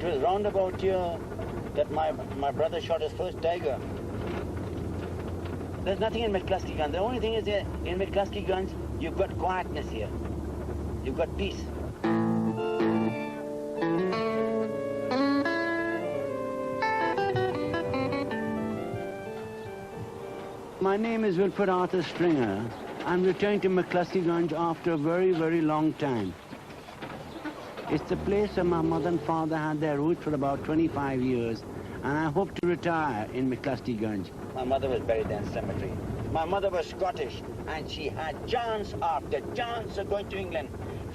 It was round about here that my brother shot his first tiger. There's nothing in McCluskieganj. The only thing is here, in McCluskieganj, you've got quietness here. You've got peace. My name is Wilfred Arthur Stringer. I'm returning to McCluskieganj after a very, very long time. It's the place where my mother and father had their roots for about 25 years, and I hope to retire in McCluskieganj. My mother was buried in the cemetery. My mother was Scottish, and she had chance after chance of going to England.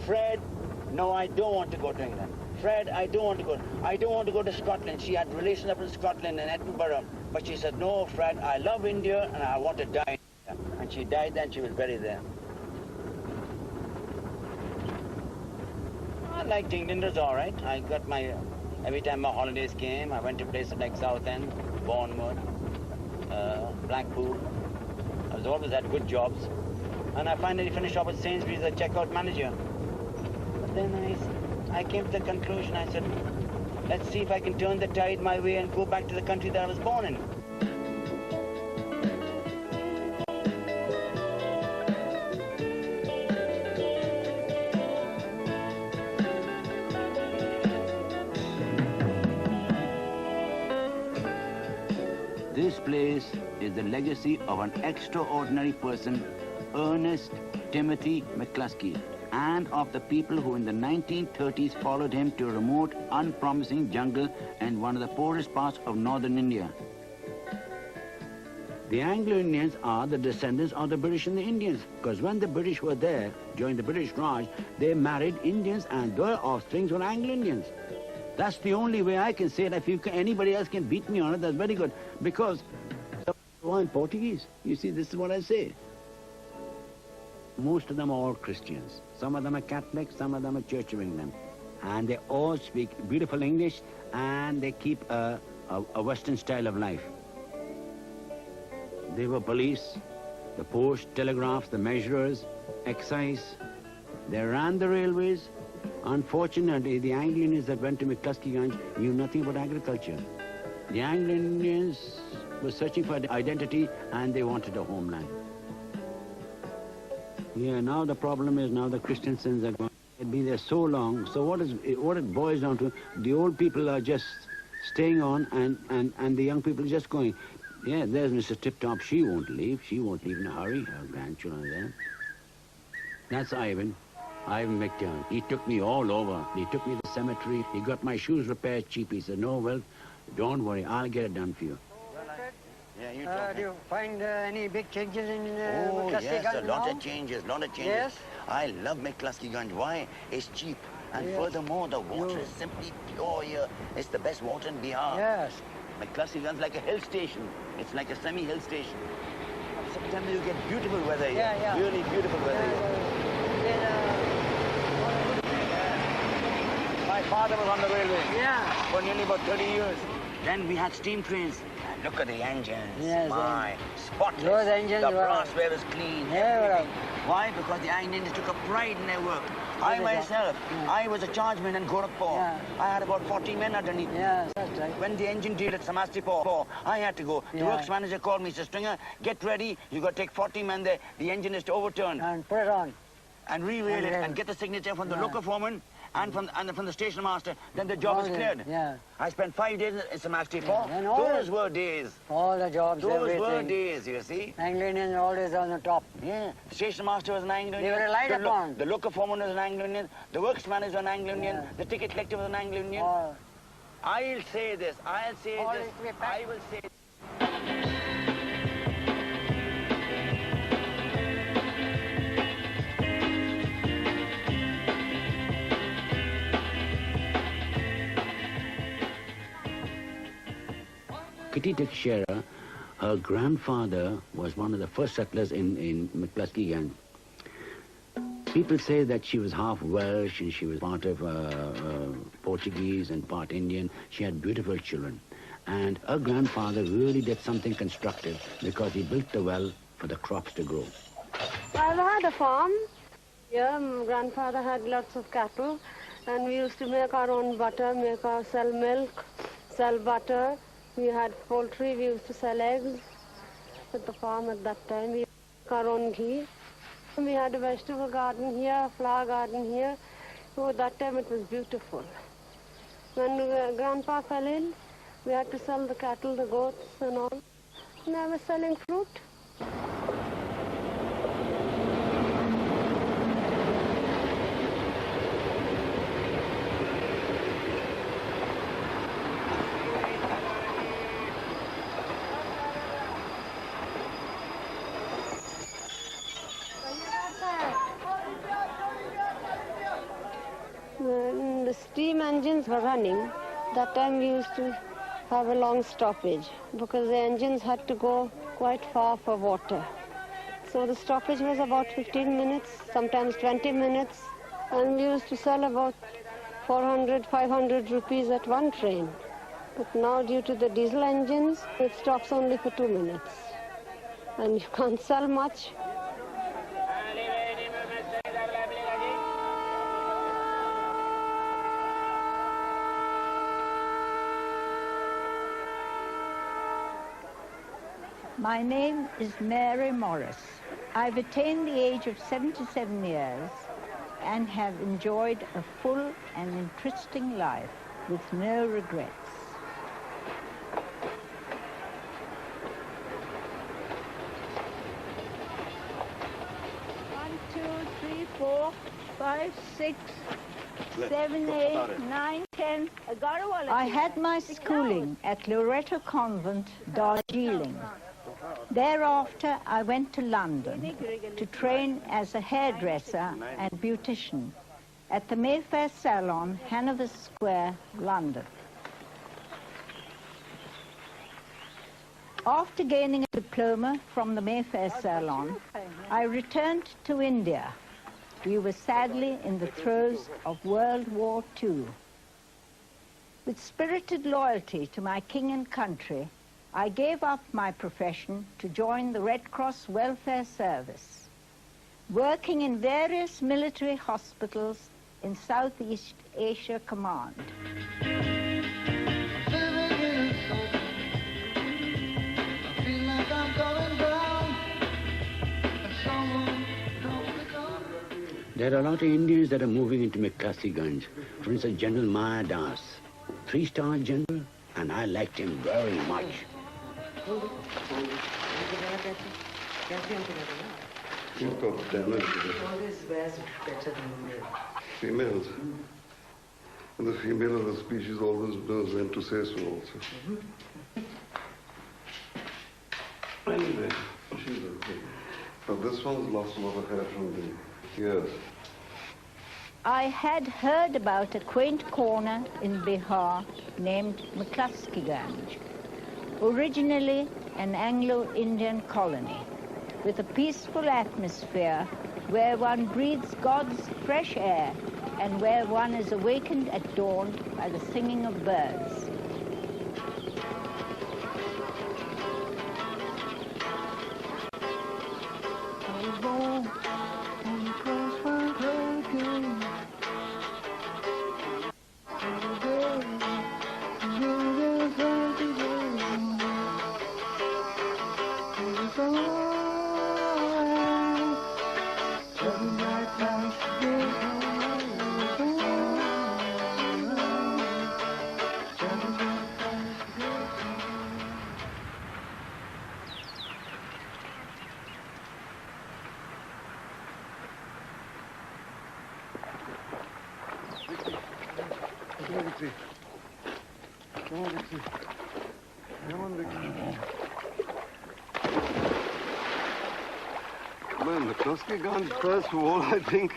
Fred, no, I don't want to go to England. Fred, I don't want to go. I don't want to go to Scotland. She had relations up in Scotland and Edinburgh. But she said, no, Fred, I love India and I want to die. And she died there and she was buried there. I liked England, it was all right. I got my, every time my holidays came, I went to places like Southend, Bournemouth, Blackpool. I was always had good jobs. And I finally finished up at Sainsbury's as a checkout manager. But then I came to the conclusion, I said, let's see if I can turn the tide my way and go back to the country that I was born in. This place is the legacy of an extraordinary person, Ernest Timothy McCluskey, and of the people who in the 1930s followed him to a remote, unpromising jungle in one of the poorest parts of northern India. The Anglo-Indians are the descendants of the British and the Indians, because when the British were there, during the British Raj, they married Indians and their offsprings were Anglo-Indians. That's the only way I can say it. If anybody else can beat me on it, that's very good, because I'm Portuguese. You see, this is what I say. Most of them are all Christians. Some of them are Catholic, some of them are Church of England. And they all speak beautiful English, and they keep a Western style of life. They were police, the post, telegraphs, the measurers, excise. They ran the railways. Unfortunately, the Anglo-Indians that went to McCluskieganj knew nothing about agriculture. The Anglo-Indians were searching for identity, and they wanted a homeland. Yeah, now the problem is now the Christian sins are going. They've been there so long. So what it boils down to, the old people are just staying on, and the young people are just going. Yeah, there's Mrs. Tip-Top. She won't leave. She won't leave in a hurry. Her grandchildren are there. That's Ivan McTurn. He took me all over. He took me to the cemetery. He got my shoes repaired cheap. He said, no, well, don't worry. I'll get it done for you. Yeah, do you find any big changes in Oh, McCluskieganj yes, a lot now? of changes, lot of changes. Yes? I love McCluskieganj. Why? It's cheap. And furthermore, the water is simply pure here. It's the best water in Bihar. Yes. McCluskieganj is like a hill station. It's like a semi-hill station. September you get beautiful weather here. Yeah. Really beautiful weather here. My father was on the railway. Yeah. For nearly about 30 years. Then we had steam trains. Look at the engines. Yes, my, spotless. those engines the were... brassware was clean. Yeah, everything. Why? Because the Indians took a pride in their work. I myself, I was a chargeman in Gorakhpur. Yeah. I had about 40 men underneath me. Yes, that's right. When the engine deal at Samastipur, I had to go. The works manager called me, said, Stringer, get ready. You got to take 40 men there. The engine is to overturn. And put it on. And re-rail it and get the signature from the local foreman and from the station master. Then the job is cleared. Yeah. I spent 5 days in Samastipur. Yeah, those were days. All the jobs, Those were days, you see. Anglo-Indians are always on the top. Yeah. The station master was an Anglo-Indian. They were relied upon. The local foreman was an Anglo-Indian. The works manager was an Anglo-Indian. The ticket collector was an Anglo-Indian. I'll say this. I will say this. Kitty Teixeira, her grandfather was one of the first settlers in McCluskieganj. People say that she was half Welsh and she was part of Portuguese and part Indian. She had beautiful children. And her grandfather really did something constructive because he built the well for the crops to grow. I've had a farm. Yeah, my grandfather had lots of cattle. And we used to make our own butter, sell milk, sell butter. We had poultry, we used to sell eggs at the farm at that time. We make our own ghee. We had a vegetable garden here, a flower garden here. Oh, that time it was beautiful. When Grandpa fell ill, we had to sell the cattle, the goats and all. And I was selling fruit. When the steam engines were running, that time we used to have a long stoppage because the engines had to go quite far for water. So the stoppage was about 15 minutes, sometimes 20 minutes, and we used to sell about 400, 500 rupees at one train. But now due to the diesel engines, it stops only for 2 minutes. And you can't sell much. My name is Mary Morris. I've attained the age of 77 years and have enjoyed a full and interesting life with no regrets. One, two, three, 4, 5, 6, 7, 8, 9, 10. I had my schooling at Loreto Convent, Darjeeling. Thereafter, I went to London to train as a hairdresser and beautician at the Mayfair Salon, Hanover Square, London. After gaining a diploma from the Mayfair Salon, I returned to India. We were sadly in the throes of World War II. With spirited loyalty to my king and country, I gave up my profession to join the Red Cross Welfare Service, working in various military hospitals in Southeast Asia Command. There are a lot of Indians that are moving into McCluskieganj. For instance, General Maya Das, 3-star general, and I liked him very much. You've got damage. Always wears better than male. Females. And the female of the species always knows when to say so also. Anyway, she's okay. But this one's lost a lot of hair from the ears. I had heard about a quaint corner in Bihar named McCluskieganj, originally an Anglo-Indian colony, with a peaceful atmosphere where one breathes God's fresh air and where one is awakened at dawn by the singing of birds. Well, McCluskieganj, first of all, I think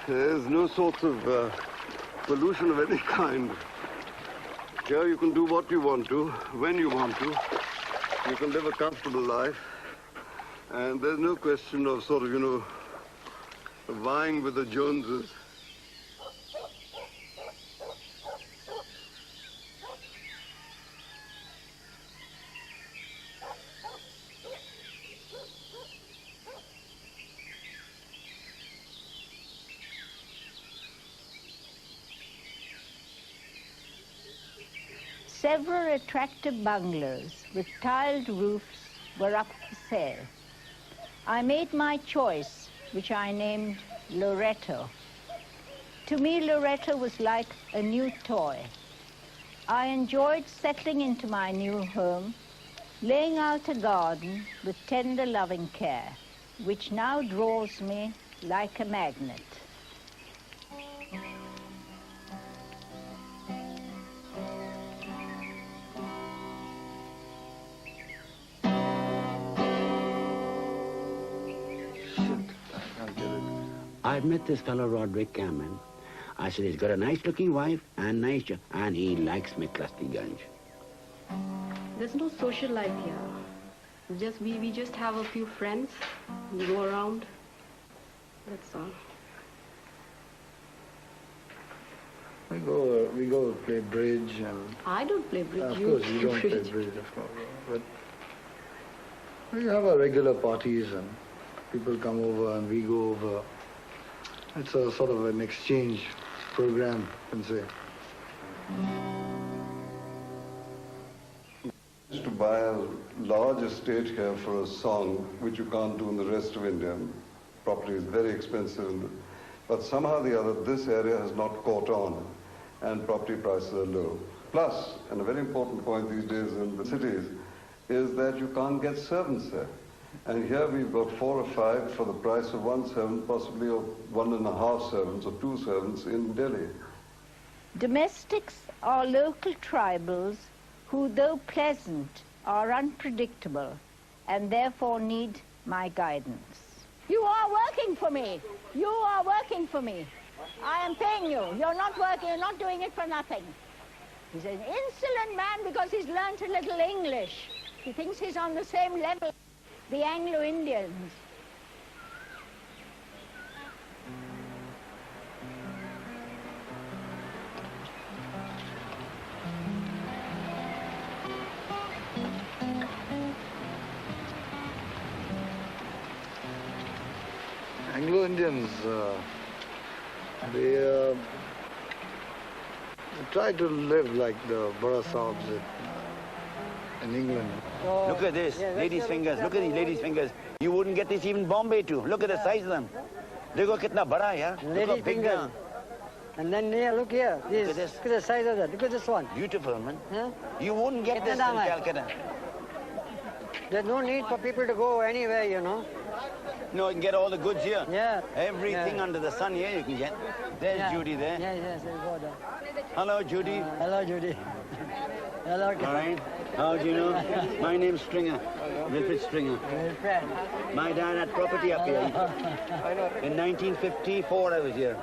there's no sort of pollution of any kind. Here you can do what you want to, when you want to. You can live a comfortable life. And there's no question of sort of, you know, vying with the Joneses. Several attractive bungalows with tiled roofs were up for sale. I made my choice, which I named Loretto. To me, Loretto was like a new toy. I enjoyed settling into my new home, laying out a garden with tender, loving care, which now draws me like a magnet. I've met this fellow Roderick Cameron. I said, he's got a nice-looking wife and and he likes McCluskieganj. There's no social life here. We just have a few friends. We go around. That's all. We go play bridge and... I don't play bridge. Of course, you don't play bridge, of course. But we have our regular parties and people come over and we go over. It's a sort of an exchange program, you can say. To buy a large estate here for a song, which you can't do in the rest of India. Property is very expensive, but somehow or the other, this area has not caught on, and property prices are low. Plus, and a very important point these days in the cities, is that you can't get servants there. And here we've got 4 or 5 for the price of 1 servant, possibly of 1.5 servants or 2 servants in Delhi. Domestics are local tribals who, though pleasant, are unpredictable and therefore need my guidance. You are working for me. You are working for me. I am paying you. You're not working, you're not doing it for nothing. He's an insolent man because he's learnt a little English. He thinks he's on the same level as the Anglo-Indians. Anglo-Indians, they try to live like the Bora Sahibs in England. Look at this, ladies' fingers. Look at these ladies' fingers. You wouldn't get this even Bombay too. Look at the size of them. Look at kitna bada, yeah? Lady fingers. And then here, look here. This, Look at this. look at the size of that. Look at this one. Beautiful, man. Huh? You wouldn't get this in Calcutta. There's no need for people to go anywhere, you know. No, you can get all the goods here. Yeah. Everything Yeah. under the sun here you can get. There's Yeah. Judy there. Yes, there you go there. Hello, Judy. Hello, Judy. Hello. All right. How do you know? My name's Stringer. Wilfred Stringer. Friend. My dad had property up here. In 1954 I was here.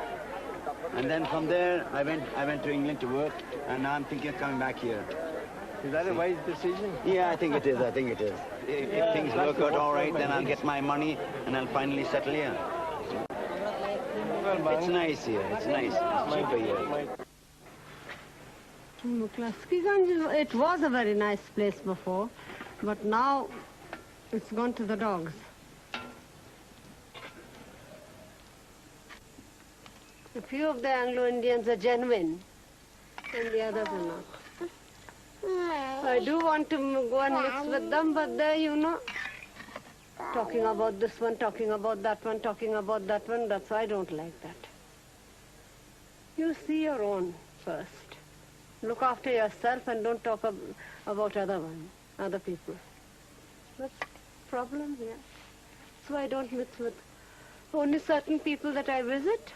And then from there I went to England to work, and now I'm thinking of coming back here. Is that a wise decision? Yeah, I think it is. If things work out all right, then I'll get my money and I'll finally settle here. It's nice here. It's nice. It's cheaper here. McCluskieganj, it was a very nice place before, but now it's gone to the dogs. A few of the Anglo-Indians are genuine, and the others are not. I do want to go and mix with them, but they're, you know, talking about this one, talking about that one, talking about that one. That's why I don't like that. You see your own first. Look after yourself and don't talk about other people. That's the problem here. So I don't mix with only certain people that I visit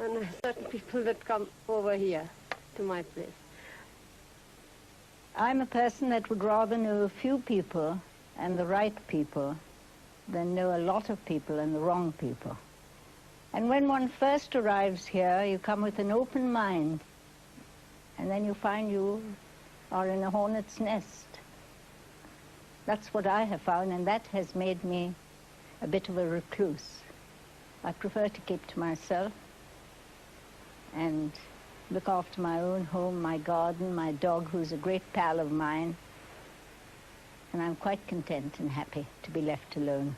and certain people that come over here to my place. I'm a person that would rather know a few people and the right people than know a lot of people and the wrong people. And when one first arrives here, you come with an open mind, and then you find you are in a hornet's nest. That's what I have found, and that has made me a bit of a recluse. I prefer to keep to myself and look after my own home, my garden, my dog, who's a great pal of mine. And I'm quite content and happy to be left alone.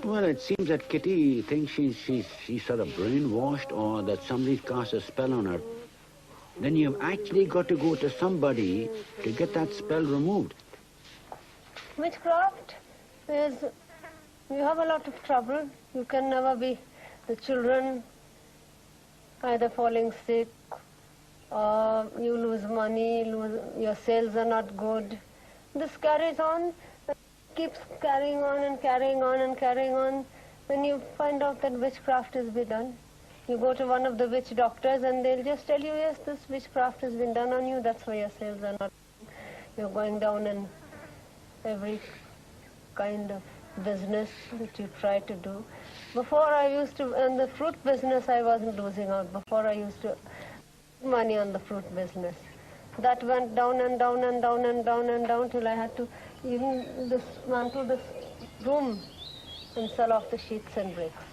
Well, Well, it seems that Kitty thinks she's sort of brainwashed or that somebody's cast a spell on her. Then you've actually got to go to somebody to get that spell removed. Witchcraft is, you have a lot of trouble. You can never be the children either falling sick or you lose money, your sales are not good. This carries on, keeps carrying on and carrying on and carrying on. When you find out that witchcraft has been done, you go to one of the witch doctors and they'll just tell you, yes, this witchcraft has been done on you, that's why your sales are not. You're going down in every kind of business that you try to do. Before I used to, in the fruit business I wasn't losing out. Before I used to money on the fruit business. That went down and down and down and down and down till I had to even dismantle this room and sell off the sheets and bricks.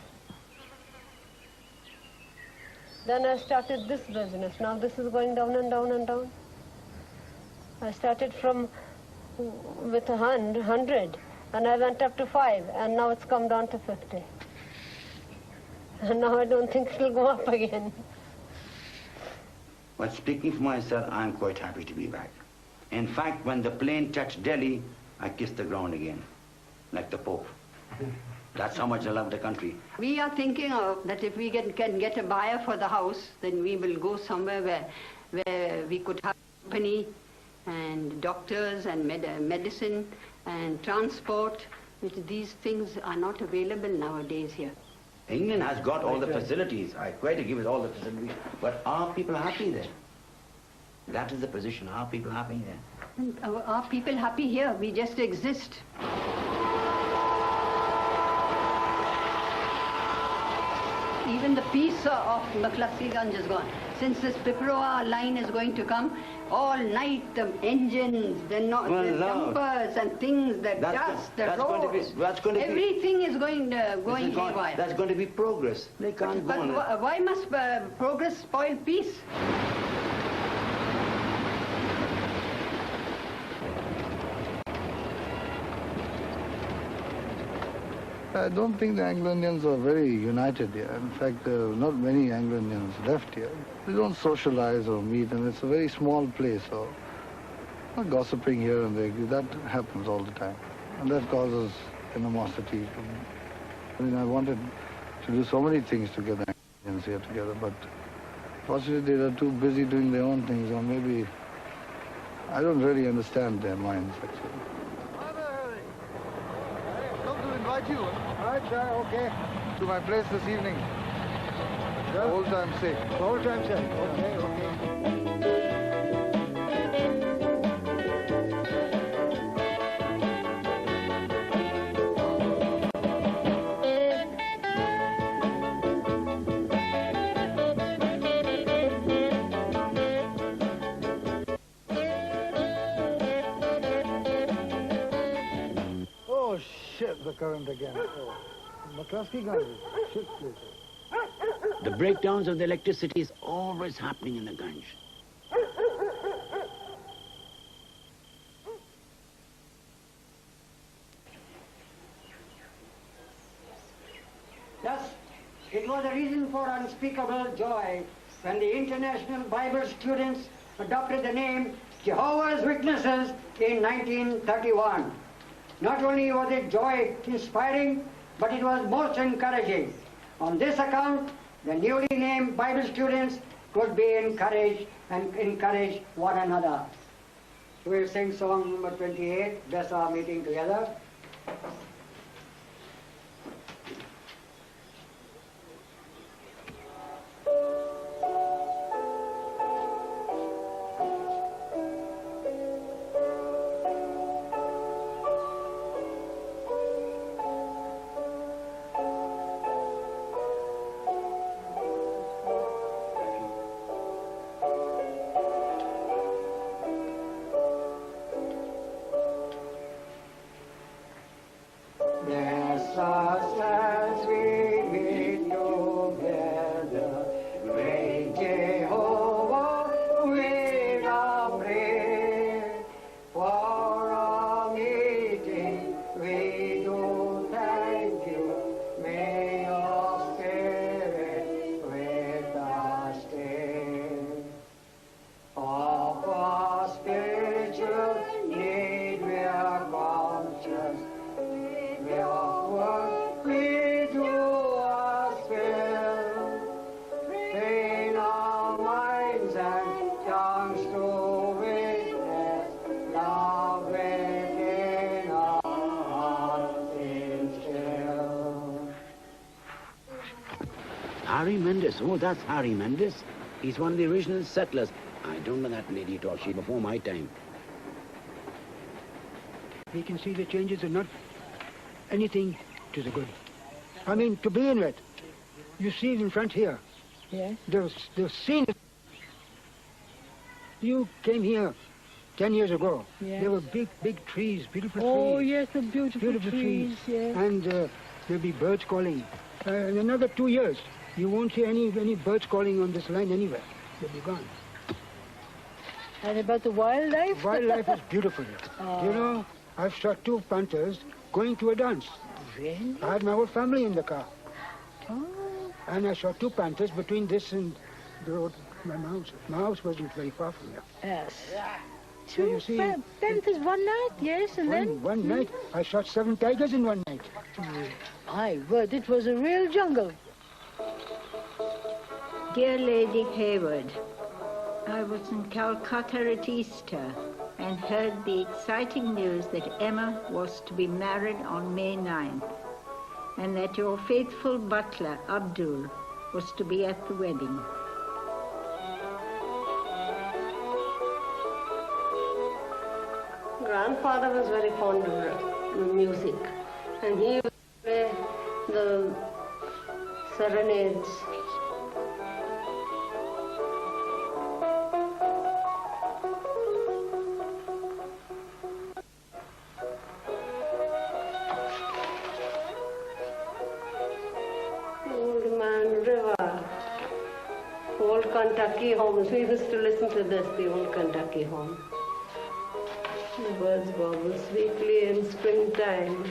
Then I started this business. Now this is going down and down and down. I started from with 100 and I went up to 5 and now it's come down to 50. And now I don't think it'll go up again. But speaking for myself, I'm quite happy to be back. In fact, when the plane touched Delhi, I kissed the ground again, like the Pope. That's how much I love the country. We are thinking of that if we can get a buyer for the house, then we will go somewhere where we could have company and doctors and medicine and transport, which these things are not available nowadays here. England has got all the facilities. I quite agree with all the facilities. But are people happy there? That is the position. Are people happy there? And are people happy here? We just exist. Even the peace of McCluskieganj is gone. Since this Piproa line is going to come, all night the engines, the dumpers and things, the dust, the roads, everything is going haywire. That's going to be progress. They can't go on. But why must progress spoil peace? I don't think the Anglo-Indians are very united here. In fact, there are not many Anglo-Indians left here. They don't socialize or meet, and it's a very small place. So, gossiping here and there, that happens all the time. And that causes animosity. I mean, I wanted to do so many things to get the Anglo-Indians here together, but fortunately they're too busy doing their own things, or maybe I don't really understand their minds, actually. Invite you. All right, sir, okay. To my place this evening. For old time's sake. For old time's sake. Okay, okay. The current again. Oh. McCluskieganj, shit place. The breakdowns of the electricity is always happening in the Ganj. Thus, it was a reason for unspeakable joy when the International Bible Students adopted the name Jehovah's Witnesses in 1931. Not only was it joy-inspiring, but it was most encouraging. On this account, the newly named Bible students could be encouraged and encourage one another. We'll sing song number 28, bless our meeting together. Harry Mendes. Oh, that's Harry Mendes. He's one of the original settlers. I don't know that lady at all. She's before my time. We can see the changes are not anything to the good. I mean, to begin with, you see it in front here. Yes. The scene. You came here 10 years ago. Yes. There were big, big trees, beautiful trees. Oh, yes, the beautiful trees, yes. And there'll be birds calling. In another 2 years, you won't see any birds calling on this line anywhere. They'll be gone. And about the wildlife? Wildlife is beautiful. You know, I've shot 2 panthers going to a dance. Really? I had my whole family in the car. Oh. And I shot 2 panthers between this and the road, my house. My house wasn't very far from here. Yes. So you see, panthers one night, yes, and then? One night, I shot 7 tigers in one night. My word, it was a real jungle. Dear Lady Hayward, I was in Calcutta at Easter and heard the exciting news that Emma was to be married on May 9th and that your faithful butler, Abdul, was to be at the wedding. Grandfather was very fond of music, and he would play the serenades. Old Man River, old Kentucky homes. We used to listen to this, the old Kentucky home. The birds warble sweetly in springtime.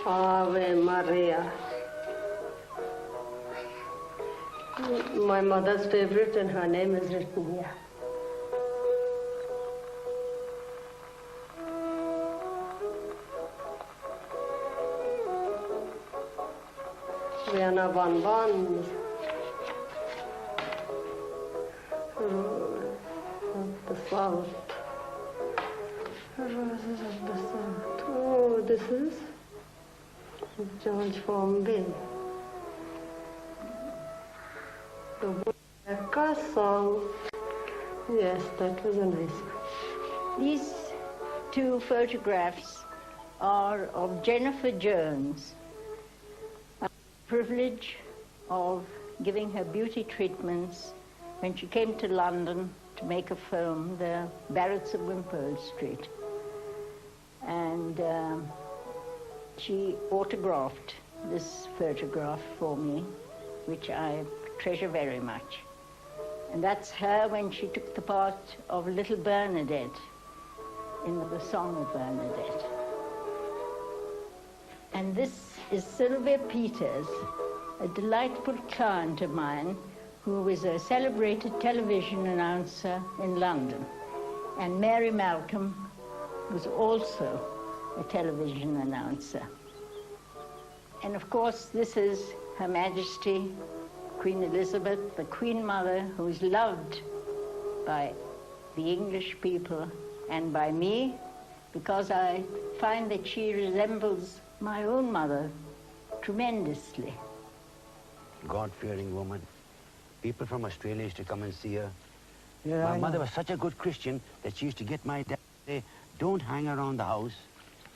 Ave Maria. My mother's favorite, and her name is written here. Vienna bonbons. Of the south. Roses of the south. Oh, this is George Formby. The Woodpecker song. Yes, that was a nice one. These 2 photographs are of Jennifer Jones. I had the privilege of giving her beauty treatments when she came to London to make a film, The Barretts of Wimpole Street. And she autographed this photograph for me, which I treasure very much. And that's her when she took the part of Little Bernadette in The Song of Bernadette. And this is Sylvia Peters, a delightful client of mine, who was a celebrated television announcer in London. And Mary Malcolm was also a television announcer. And of course, this is Her Majesty Queen Elizabeth, the Queen Mother, who is loved by the English people and by me, because I find that she resembles my own mother tremendously. God-fearing woman. People from Australia used to come and see her. Yeah, my mother was such a good Christian that she used to get my dad to say, don't hang around the house,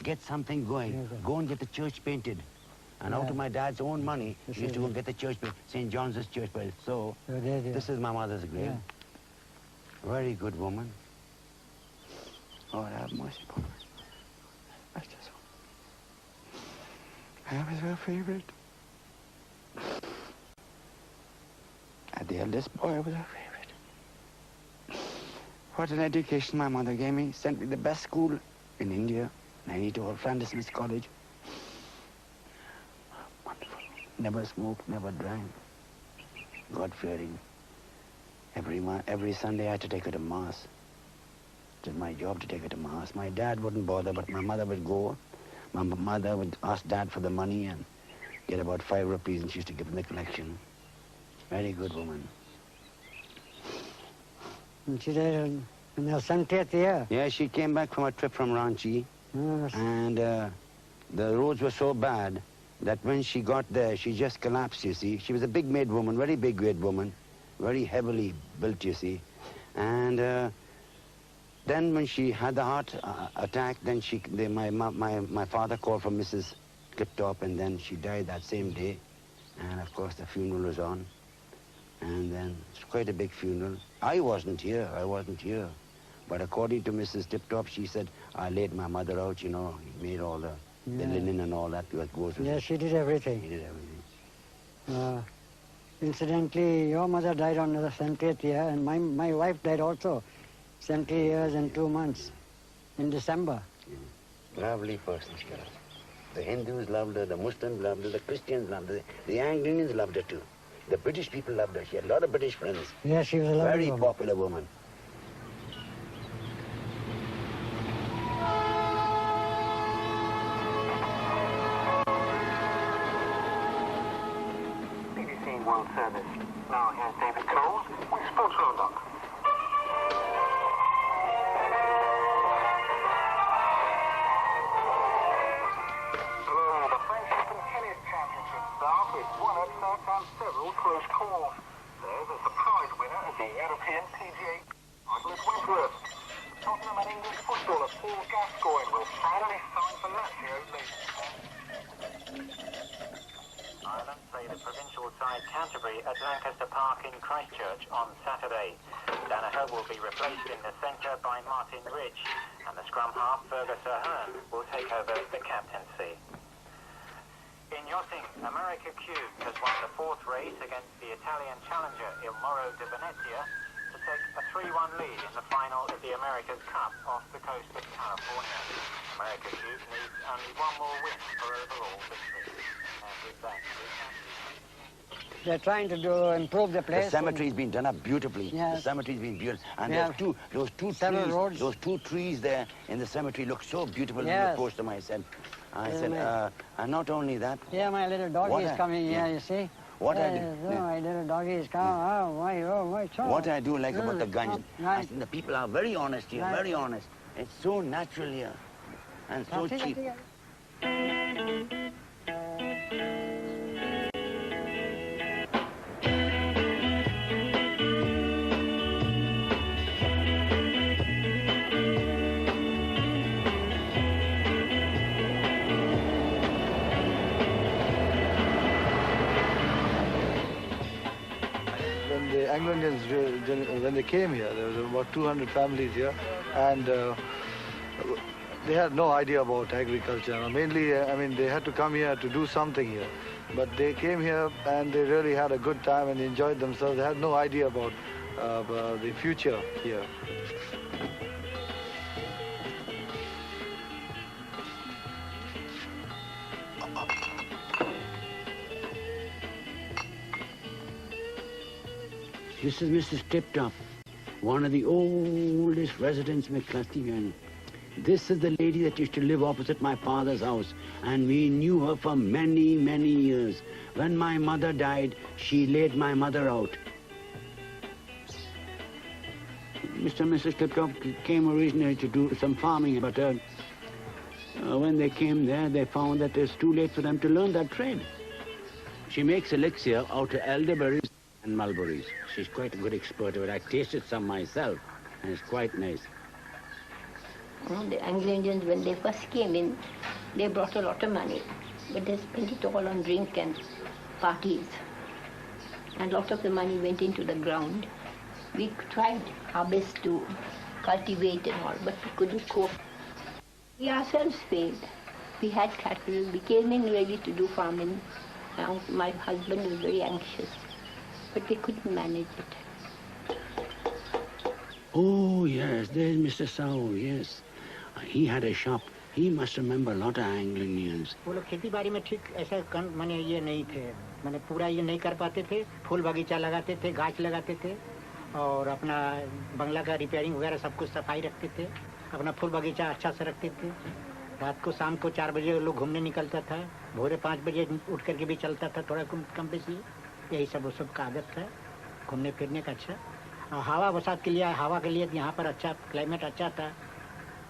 get something going. Yes, go and get the church painted. And out of my dad's own money, she used to go and get the church painted, St. John's Church painted. So, this is my mother's grave. Yeah. Very good woman. Lord have mercy upon her. That's just one. I was her favorite. The eldest boy was her favorite. What an education my mother gave me. Sent me the best school in India. 92 Francis Smith College. Wonderful. Never smoked, never drank. God-fearing. Every Sunday I had to take her to Mass. It was my job to take her to Mass. My dad wouldn't bother, but my mother would go. My mother would ask Dad for the money and get about 5 rupees, and she used to give him the collection. Very good woman. And she did in her 70th year. Yeah, she came back from a trip from Ranchi, and the roads were so bad that when she got there, she just collapsed, you see. She was a big-made woman, very big-made woman, very heavily built, you see. And then when she had the heart attack, then my father called for Mrs. Tip-Top, and then she died that same day. And of course the funeral was on. And then it's quite a big funeral. I wasn't here. But according to Mrs. Tip-Top, she said, I laid my mother out, you know, made all the linen and all that goes with it. Yes, she did everything. She did everything. Incidentally, your mother died on the 70th year, and my wife died also, 70 years and 2 months, in December. Lovely person she was. The Hindus loved her, the Muslims loved her, the Christians loved her, the Anglo-Indians loved her too. The British people loved her. She had a lot of British friends. Yes, she was a lovely Very popular woman. BBC World Service. Now here's David Coles with Sports Roundup. With one upset and several close calls. There's a surprise winner of the European PGA Douglas Wentworth. Tottenham and English footballer Paul Gascoigne will finally sign for Lazio later. Ireland play the provincial side Canterbury at Lancaster Park in Christchurch on Saturday. Danaher will be replaced in the centre by Martin Rich, and the scrum half Fergus Ahern will take over the captaincy. In yachting, America Cube has won the 4th race against the Italian challenger Il Moro de Venezia to take a 3-1 lead in the final of the America's Cup off the coast of California. America Cube needs only one more win for overall victory. And with that, they're trying to improve the place. The cemetery's been done up beautifully. Yes. The cemetery's been beautiful. And those two trees there in the cemetery look so beautiful. Yes. In the poster I said, and not only that. Yeah, my little doggy is coming here, you see. What I do? My little doggy is coming. What I do like about the Ganj, I think the people are very honest here, very honest. It's so natural here and so cheap. The Anglo-Indians, when they came here, there was about 200 families here, and they had no idea about agriculture. Mainly, I mean, they had to come here to do something here. But they came here and they really had a good time and enjoyed themselves. They had no idea about the future here. This is Mrs. Tip-Top, one of the oldest residents in McCluskieganj. This is the lady that used to live opposite my father's house, and we knew her for many, many years. When my mother died, she laid my mother out. Mr. and Mrs. Tip-Top came originally to do some farming, but when they came there, they found that it's too late for them to learn that trade. She makes elixir out of elderberries and mulberries. She's quite a good expert of it. I tasted some myself, and it's quite nice. The Anglo-Indians, when they first came in, they brought a lot of money, but they spent it all on drink and parties. And a lot of the money went into the ground. We tried our best to cultivate and all, but we couldn't cope. We ourselves failed. We had cattle, we came in ready to do farming. My husband was very anxious, but we couldn't manage it. Oh, yes, there's Mr. Saul, yes. He had a shop. He must remember a lot of Anglo-Indians. वो लोग खेती बाड़ी में ठीक ऐसा माने ये नहीं थे, माने पूरा ये नहीं कर पाते थे. फूल बगीचा लगाते थे, गाछ लगाते थे, और अपना बंगला का रिपेयरिंग वगैरह सब कुछ सफाई रखते थे. अपना फूल बगीचा अच्छा से रखते थे. रात को शाम को 4 बजे लोग घूमने निकलता था. भोरे 5 बजे उठ करके भी चलता था, थोड़ा कम बेसी. यही सब वो सब का आदत था, घूमने फिरने का. अच्छा हवा बरसात के लिए, हवा के लिए यहाँ पर अच्छा क्लाइमेट अच्छा था.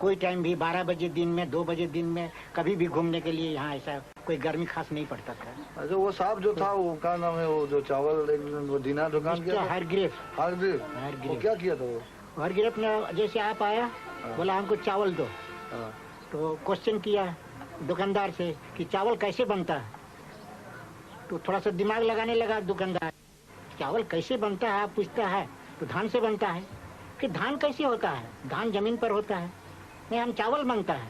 कोई टाइम भी 12 बजे दिन में, 2 बजे दिन में, कभी भी घूमने के लिए यहाँ ऐसा कोई गर्मी खास नहीं पड़ता था। अच्छा वो साहब जो था वो क्या नाम है, वो जो चावल एक वो दीना दुकान किया था? हरग्रेव। वो क्या किया था वो? हरग्रेव ने जैसे आप आया बोला हमको चावल दो, तो क्वेश्चन किया दुकानदार से कि चावल कैसे बनता है, तो थोड़ा सा दिमाग लगाने लगा दुकानदार, चावल कैसे बनता है आप पूछता है, तो धान से बनता है। कि धान कैसे होता है, धान जमीन पर होता है। नहीं हम चावल मांगता है,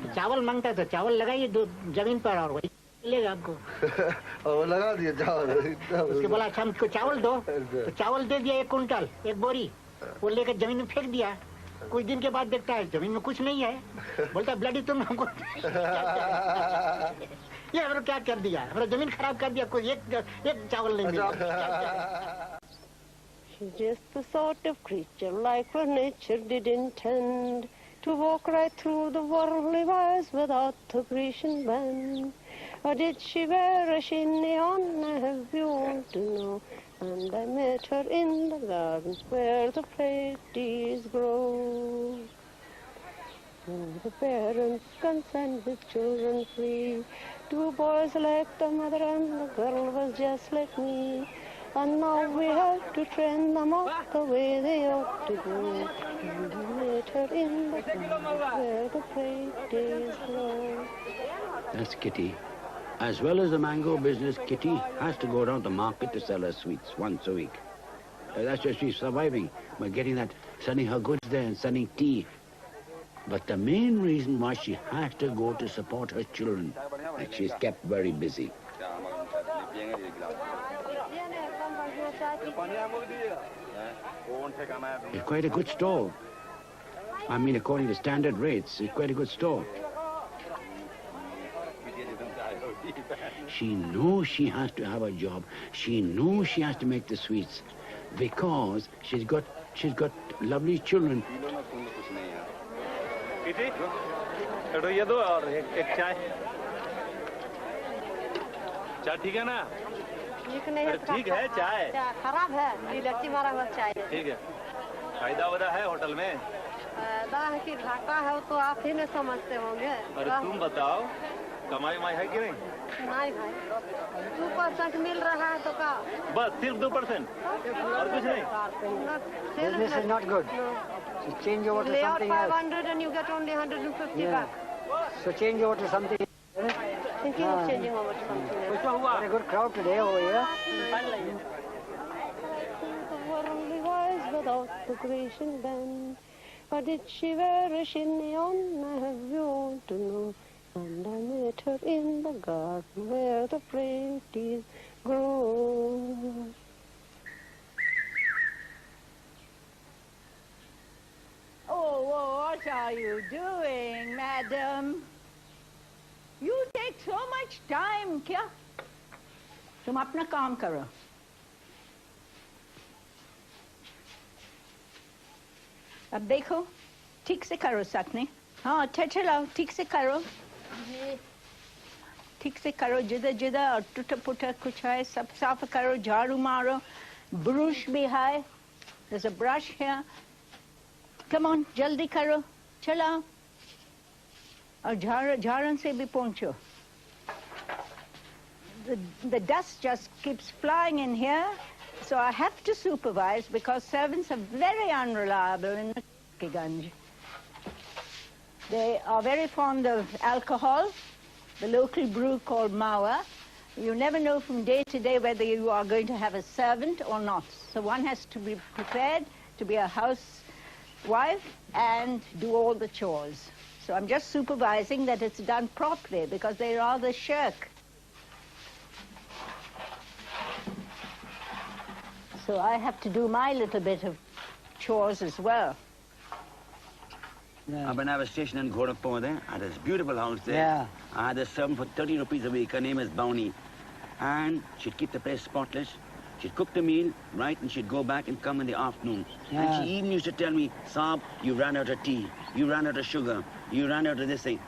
तो चावल मांगता है तो चावल लगाइए जमीन पर और वही मिलेगा आपको। और लगा दिया चावल। उसके बोला अच्छा हमको चावल दो, तो चावल दे दिया 1 कुंटल 1 बोरी, वो लेकर जमीन में फेंक दिया। कुछ दिन के बाद देखता है जमीन में कुछ नहीं है, बोलता है ब्लडी तुम हमको ये हमने क्या कर दिया, हमारा जमीन खराब कर दिया, कोई एक चावल नहीं मिला। She's just the sort of creature like her nature did intend to walk right through the worldly wires without the Grecian band. Or did she wear a chignon? I have you want to know. And I met her in the garden where the Pleiades grow. And the parents concerned with children free. 2 boys like the mother and the girl was just like me. And now we have to train them up the way they ought to go. And I met her in the garden where the Pleiades grow. That's Kitty. As well as the mango business, Kitty has to go down to the market to sell her sweets once a week. That's why she's surviving, by getting that, selling her goods there and selling tea. But the main reason why she has to go to support her children, and she's kept very busy. It's quite a good store. I mean, according to standard rates, it's quite a good store. She knows she has to have a job. She knows she has to make the sweets because she's got lovely children. Kitty, ये दो और एक चाय। चाय ठीक है ना? ठीक है चाय। खराब है, इलायची मारा हुआ चाय। ठीक है। फायदा वादा है होटल में? फायदा है कि घाटा है वो तो आप ही ने समझते होंगे। अरे तुम बताओ, कमाई है कि नहीं? नहीं भाई, 2% मिल रहा है तो का? बस सिर्फ 2%, और कुछ नहीं? Business is not good. So change over to Lay out something else. 500 and you get only 150 back. So change over to something else. Thinking of changing over to something else. Very good crowd today over here. The worldly wise without the Grecian band. Or did she wear a chignon? I have you want to know. And I met her in the garden where the Pleiades grow. Oh, what are you doing, madam? You take so much time, क्या? तुम अपना काम करो. अब देखो, ठीक से करो सकने. हाँ, चलाओ, ठीक से करो. ठीक से करो, जिधर और टूटा-पुटा कुछ है, सब साफ करो, झाड़ू मारो. ब्रश भी है. There's a brush here. Come on, जल्दी करो, चलाओ. और झाड़न से भी पहुंचो. The dust just keeps flying in here, so I have to supervise because servants are very unreliable in McCluskieganj. They are very fond of alcohol, the local brew called Mawa. You never know from day to day whether you are going to have a servant or not. So one has to be prepared to be a housewife and do all the chores. So I'm just supervising that it's done properly because they rather shirk. So I have to do my little bit of chores as well. Yeah. When I was stationed in Gorakhpur there, I had this beautiful house there. Yeah. I had a servant for 30 rupees a week. Her name is Bounty. And she'd keep the place spotless. She'd cook the meal, right, and she'd go back and come in the afternoon. Yeah. And she even used to tell me, Saab, you ran out of tea, you ran out of sugar, you ran out of this thing.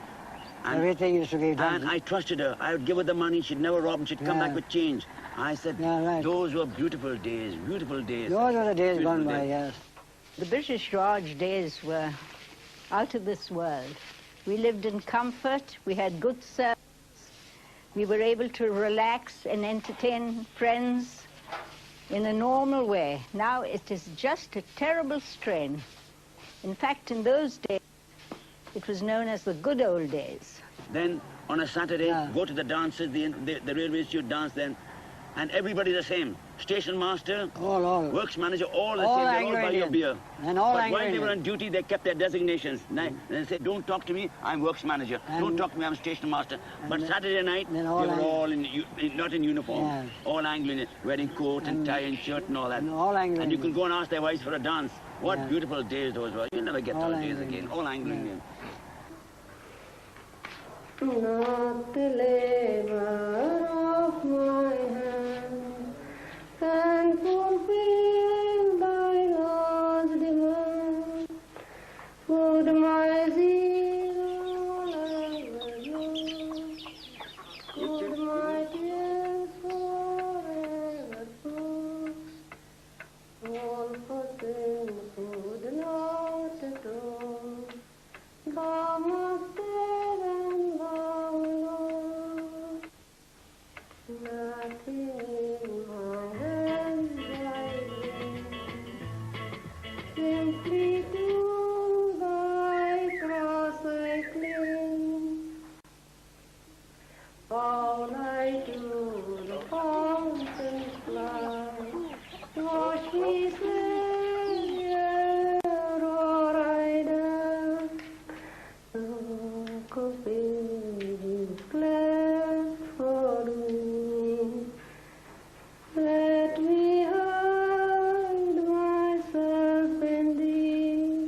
And, everything used to be done. And I trusted her. I would give her the money, she'd never rob, and she'd come back with change. I said, right. Those were beautiful days, beautiful days. Those are the days beautiful gone by, days. yes. The British Raj days were out of this world. We lived in comfort, we had good service, We were able to relax and entertain friends in a normal way. Now it is just a terrible strain. In fact, in those days, it was known as the good old days. Then on a Saturday, go to the dances, the railway institute dance then, and everybody the same. Station master, works manager, all the same. They all buy your beer. And all but while they were on duty, they kept their designations. They said, don't talk to me, I'm works manager. Don't talk to me, I'm station master. But Saturday night, they were all not in uniform. All Anglo-Indian, wearing coat and tie and shirt and all that. And you could go and ask their wives for a dance. What beautiful days those were. You'll never get those days again. All Anglo-Indian. Not the labor of my hand can fulfill thy laws divine. Would my zeal ever use? Would my tears forever flow? All for sin could not atone. Thou must save and thou alone. Nothing in my hands I bring, simply to thy cross I cling. All I do, the fountains fly, wash me, Savior, or I die. Could be cleft for me. Let me hide myself in thee.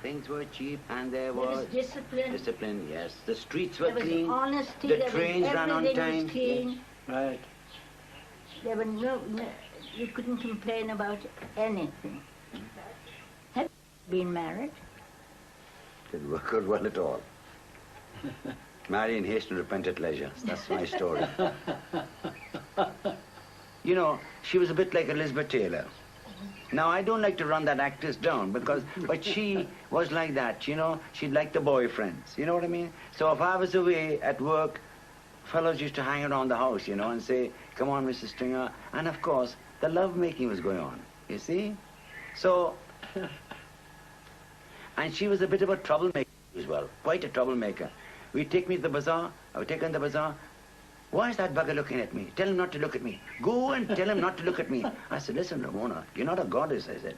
Things were cheap, and there was discipline. Discipline, yes. The streets were There was clean. honesty. The There trains was ran on everything time. was clean. Yes. Right. There were you couldn't complain about anything. Have you been married? Didn't work out well at all. Marry in haste and repent at leisure. That's my story. You know, she was a bit like Elizabeth Taylor. Now, I don't like to run that actress down but she was like that, you know. She'd like the boyfriends, you know what I mean? So if I was away at work, fellows used to hang around the house, you know, and say, come on, Mrs. Stringer. And of course, the love-making was going on, you see? So, and she was a bit of a troublemaker as well, quite a troublemaker. We'd take me to the bazaar, I would take her in the bazaar. Why is that bugger looking at me? Tell him not to look at me. Go and tell him not to look at me. I said, listen, Ramona, you're not a goddess, I said.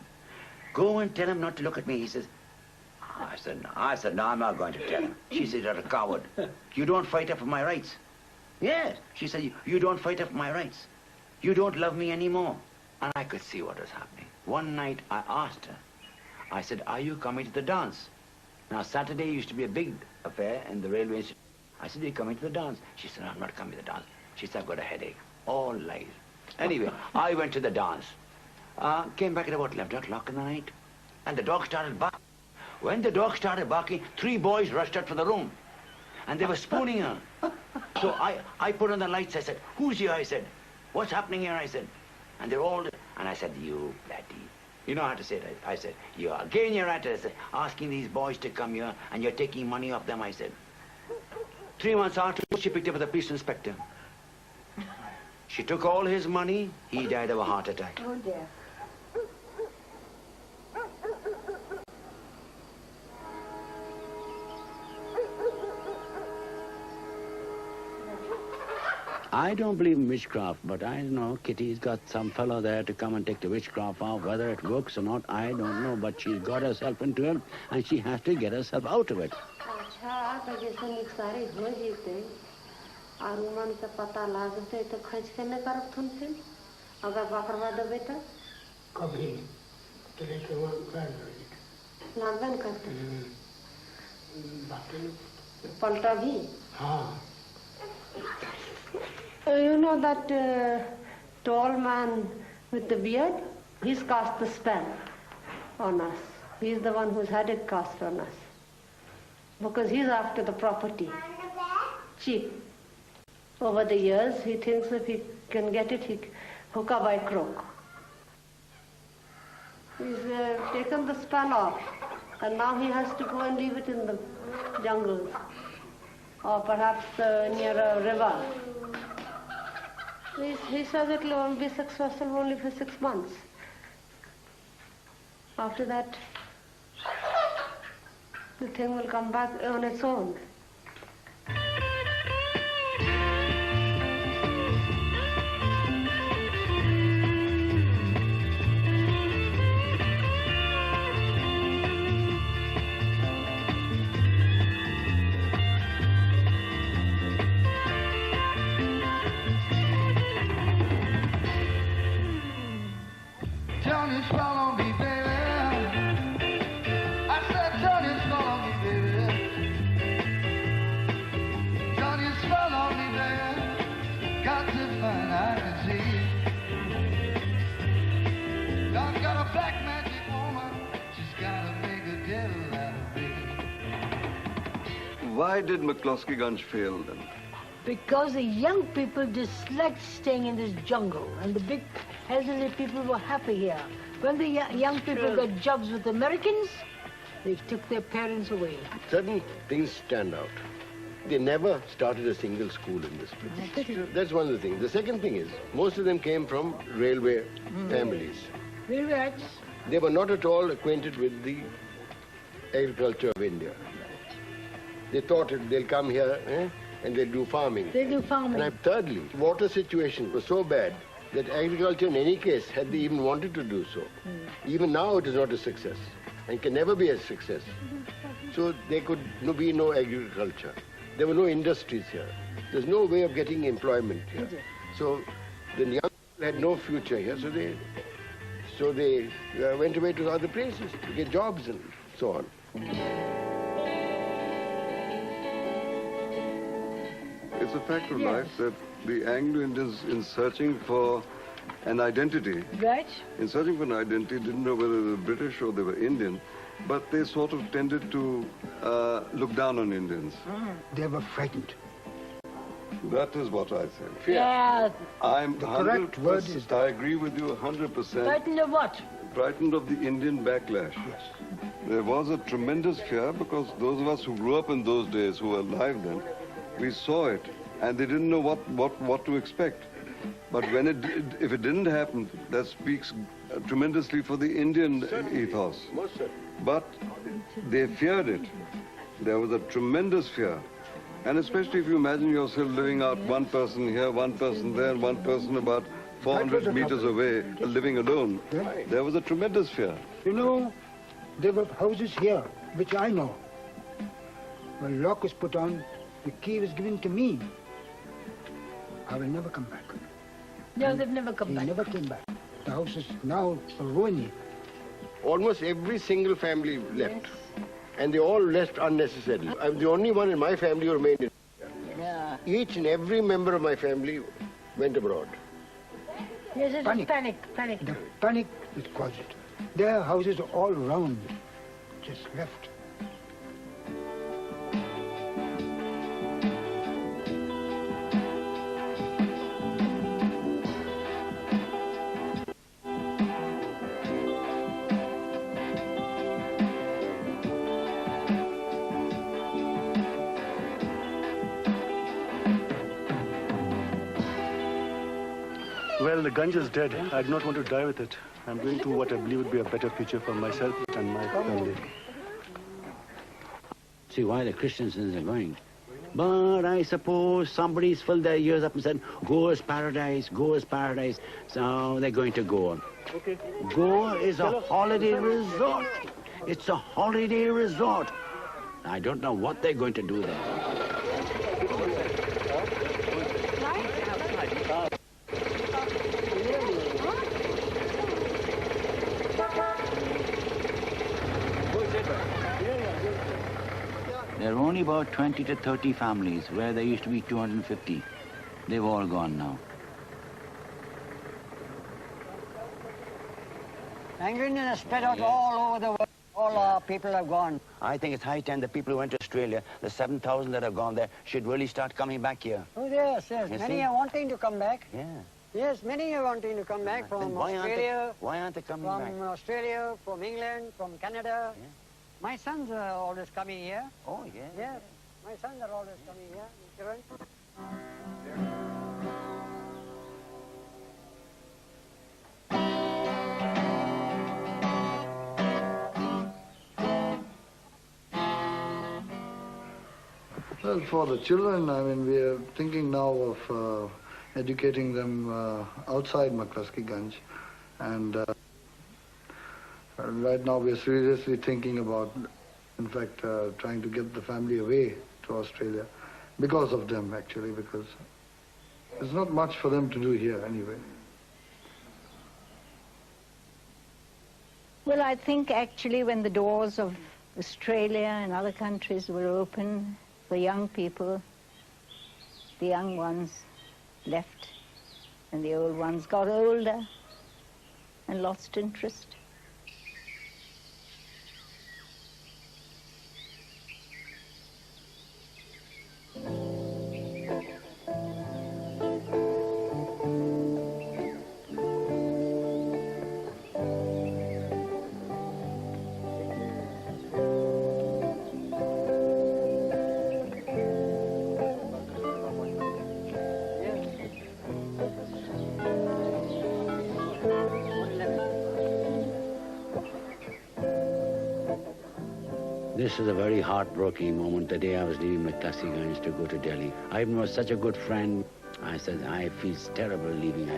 Go and tell him not to look at me. He says, I said, no, I'm not going to tell him. She said, you're a coward. You don't fight up for my rights. Yes, she said, you don't fight up for my rights. You don't love me anymore. And I could see what was happening. One night, I asked her. I said, are you coming to the dance? Now, Saturday used to be a big affair in the railway institute. I said, are you coming to the dance? She said, I'm not coming to the dance. She said, I've got a headache. All lies. Anyway, I went to the dance. Came back at about 11 o'clock in the night. And the dog started barking. When the dog started barking, 3 boys rushed out from the room. And they were spooning her. So I put on the lights. I said, who's here? I said, what's happening here? I said. And they're all... And I said, you bloody... You know how to say it. I said, you're at it. I said, asking these boys to come here and you're taking money off them, I said. 3 months after, she picked up with a police inspector. She took all his money. He died of a heart attack. Oh, dear. I don't believe in witchcraft, but I know Kitty's got some fellow there to come and take the witchcraft off. Whether it works or not, I don't know, but she's got herself into it, and she has to get herself out of it. अच्छा तो जैसे निकसारी हो जीते और उमन के पता लागते तो खर्च के न करत थुन थे अगर बकरवा दे बेटा कभी तेरे के वहाँ कर लागन करते पलटा भी हाँ You know that tall man with the beard? He's cast the spell on us. He's the one who's had it cast on us. Because he's after the property. Cheap. Over the years, he thinks if he can get it, he hookah by crook. He's taken the spell off. And now he has to go and leave it in the jungles. or perhaps near a river. He says it will be successful only for 6 months. After that, the thing will come back on its own. Johnny, swallow me, baby. I said, Johnny, swallow me, baby. Johnny, swallow me, baby. Got to find I can see. God's got a black magic woman. She's got to make a devil out of me. Why did McCluskieganj fail then? Because the young people disliked staying in this jungle, and the big elderly people were happy here. When the young people got jobs with Americans, they took their parents away. Certain things stand out. They never started a single school in this place. That's one of the things. The second thing is, most of them came from railway families. Railways. They were not at all acquainted with the agriculture of India. They thought they'll come here and they'll do farming. They do farming. And thirdly, water situation was so bad that agriculture in any case, had they even wanted to do so, even now it is not a success and can never be a success. So there could be no agriculture. There were no industries here. There's no way of getting employment here. So the young people had no future here, so they went away to other places to get jobs and so on. It's a fact of life that the Anglo-Indians, in searching for an identity, in searching for an identity, didn't know whether they were British or they were Indian, but they sort of tended to look down on Indians. They were frightened. That is what I think. Yeah. I'm The correct word is I agree with you 100%. Frightened of what? Frightened of the Indian backlash. Yes. There was a tremendous fear because those of us who grew up in those days, who were alive then, we saw it, and they didn't know what to expect. But when if it didn't happen, that speaks tremendously for the Indian ethos. But they feared it. There was a tremendous fear. And especially if you imagine yourself living out one person here, one person there, and one person about 400 meters away, living alone. There was a tremendous fear. You know, there were houses here, which I know. When lock was put on, the key was given to me. I will never come back. No, they've never come back. They never came back. The house is now a ruin. Almost every single family left. And they all left unnecessarily. I'm the only one in my family who remained in India. Yeah. Each and every member of my family went abroad. Yes, it was panic. The panic that caused it. Their houses all round, just left. Well, the Ganj is dead. I do not want to die with it. I'm going to what I believe would be a better future for myself and my family. See why the Christians are going. But I suppose somebody's filled their ears up and said, go is paradise, go is paradise. So they're going to go. Okay. Go is a holiday resort. It's a holiday resort. I don't know what they're going to do there. There are only about 20 to 30 families where there used to be 250. They've all gone now. Anglo-Indians are spread out all over the world. All our people have gone. I think it's high time the people who went to Australia, the 7,000 that have gone there, should really start coming back here. Oh, yes. You Many see? are wanting to come back. Yeah. Yes, many are wanting to come back from Australia. Why aren't they coming back? From Australia, from England, from Canada. Yeah. My sons are always coming here. Oh, yeah. Yes. My sons are always coming here, children. Well, for the children, I mean, we are thinking now of educating them outside McCluskieganj. And right now we are seriously thinking about, in fact, trying to get the family away to Australia because of them, actually, because there's not much for them to do here anyway. Well, I think actually when the doors of Australia and other countries were open for young people, the young ones left and the old ones got older and lost interest. This is a very heartbreaking moment, the day I was leaving McCluskieganj to go to Delhi. Ivan was such a good friend. I said, I feel terrible leaving.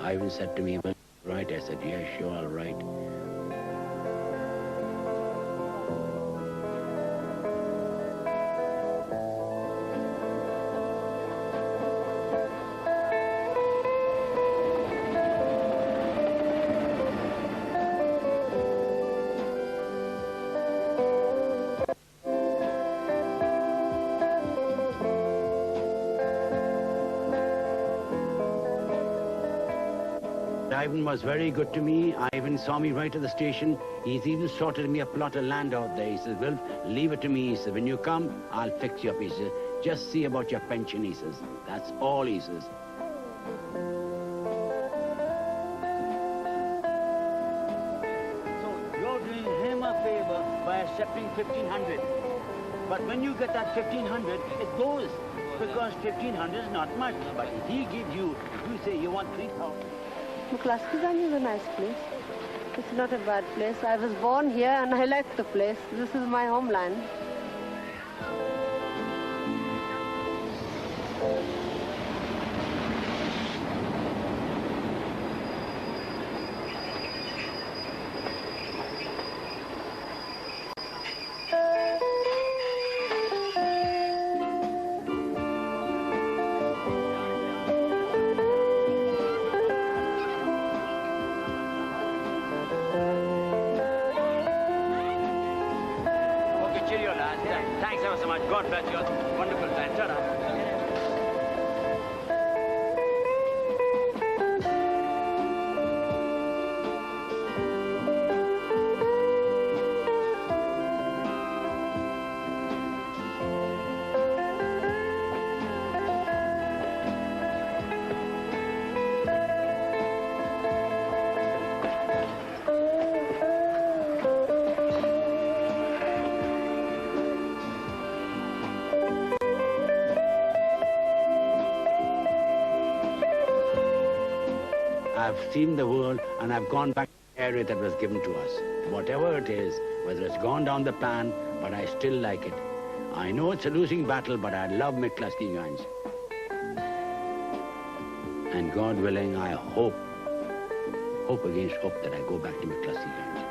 Ivan said to me, well, right? I said, yeah, sure, all right. Ivan was very good to me. Ivan saw me right at the station. He's even sorted me a plot of land out there. He says, Wilf, leave it to me. He said, when you come, I'll fix you up. He says, just see about your pension, he says. That's all, he says. So you're doing him a favor by accepting 1,500. But when you get that 1,500, it goes. Because 1,500 is not much. But if he gives you, if you say you want 3,000. McCluskieganj is a nice place. It's not a bad place. I was born here and I like the place. This is my homeland. Thanks ever so much. God bless you. Wonderful time. Ta-ra. I've seen the world and I've gone back to the area that was given to us. Whatever it is, whether it's gone down the pan, but I still like it. I know it's a losing battle, but I love McCluskieganj. And God willing, I hope against hope that I go back to McCluskieganj.